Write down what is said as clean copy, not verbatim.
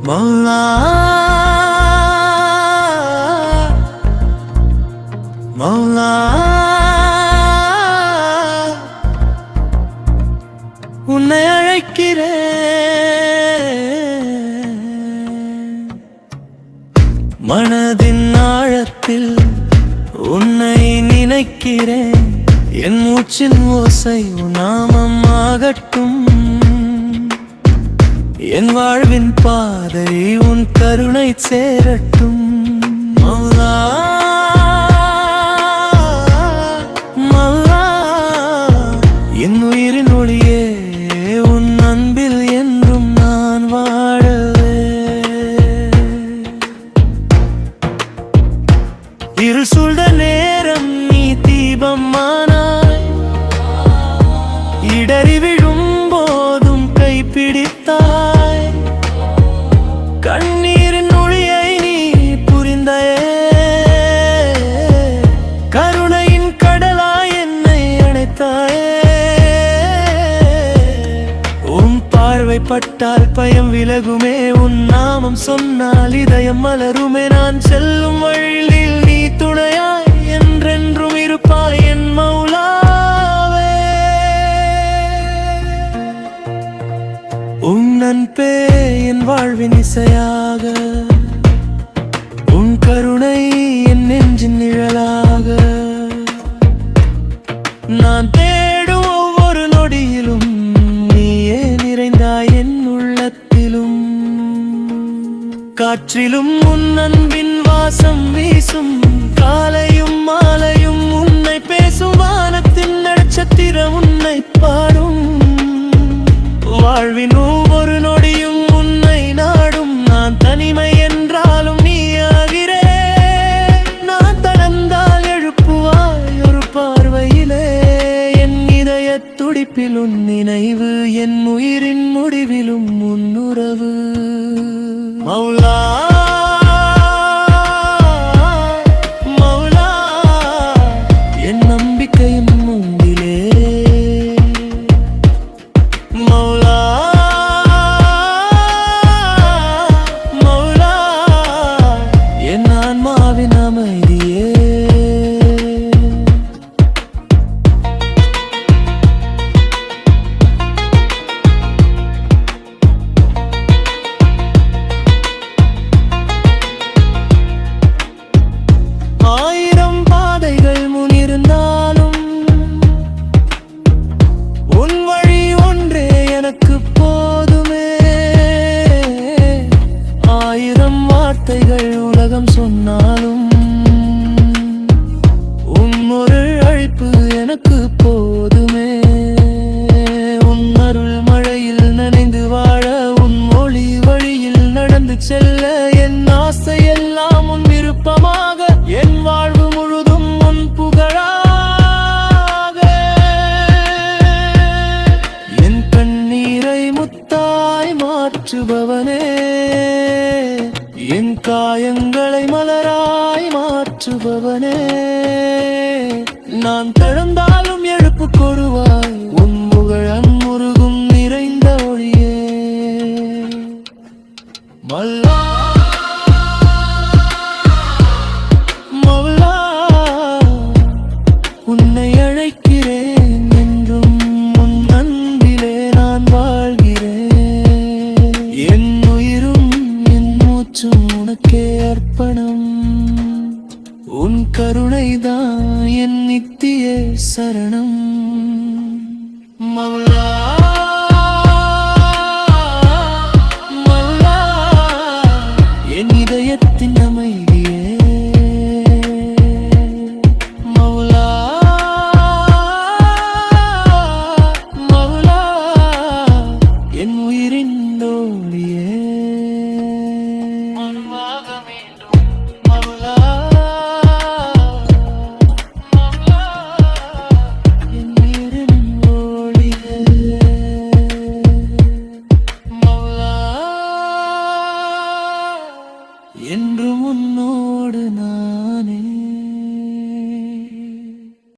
மௌலா மௌலா உன்னை அழைக்கிறேன், மனதின் ஆழத்தில் உன்னை நினைக்கிறேன். என் மூச்சின் ஓசை உன் நாமம் ஆகட்டும், என் வாழ்வின் பாதை உன் கருணை சேரட்டும். மௌலா மௌலா, என் உயிரின் ஒளியே, உன் அன்பில் என்றும் நான் வாழவே. இருள் சூழ்ந்த நேரம் நீ தீபம் ஆனாய், இடறி விழும் போதும் கைப்பிடித்தாய். கண்ணீரின் ஒளியை நீ புரிந்தாயே, கருணையின் கடலாய் என்னை அணைத்தாயே. உன் பார்வை பட்டால் பயம் விலகுமே, உன் நாமம் சொன்னால் இதயம் மலருமே. நான் செல்லும் வழியில் நீ துணையாய் என்றென்றும் இருப்பாய் என் மௌலாவே. உன் அன்பே என் வாழ்வின் இசையாக, உன் கருணை என் நெஞ்சின் நிழலாக. நான் தேடும் ஒவ்வொரு நொடியிலும் நீயே நிறைந்தாய் என் உள்ளத்திலும். காற்றிலும் உன் அன்பின் வாசம் வீசும், காலையும் மாலையும் உன்னை பேசும். வானத்தின் நட்சத்திரம் உன்னை பாடும், வாழ்வின் ஒவ்வொரு நொடியும் உன்னை நாடும். நான் தனிமை என்றாலும் நீ ஆகிறே, நான் தளர்ந்தால் எழுப்புவாய் ஒரு பார்வையிலே. என் இதய துடிப்பில் உன் நினைவு, என் உயிரின் முடிவிலும் உன் உறவு. மௌலா மௌலா, என் நம்பிக்கையும் உன்னிலே. மௌலா மௌலா, என் ஆன்மாவின் அமைதியே. ஆயிரம் பாதைகள் முன்னிருந்தாலும் உன் வழி ஒன்றே எனக்கு போதுமே. ஆயிரம் வார்த்தைகள் உலகம் சொன்னாலும் உன் ஒரு அழைப்பு எனக்கு போதுமே. உன் அருள் மழையில் நனைந்து வாழ, உன் ஒளி வழியில் நடந்து செல்ல. என் ஆசை எல்லாம் உன் விருப்பமாக, என் வாழ்வு முழுதும் உன் புகழாக. என் கண்ணீரை முத்தாய் மாற்றுபவனே, என் காயங்களை மலராய் மாற்றுபவனே. நான் தழுந்தாலும் எழுப்பு கொடுவாய் உன் புகழன் முருகும் நிறைந்த ஒளியே. மல்லா மௌலா, உன்னை அழைக்கிறேன் என்றும் உன் அன்பிலே நான் வாழ்கிறேன். என் உயிரும் என் மூச்சும் உனக்கே அர்ப்பணம். உன் கருணைதான் என் நித்திய சரணம். மௌலா மௌலா, என் இதயத்தின் அமைதியே. மௌலா மௌலா, என் உயிரின் ஒளியே. மௌலா மௌலா, என் உயிரின் என்றும் உன்னோடு நான்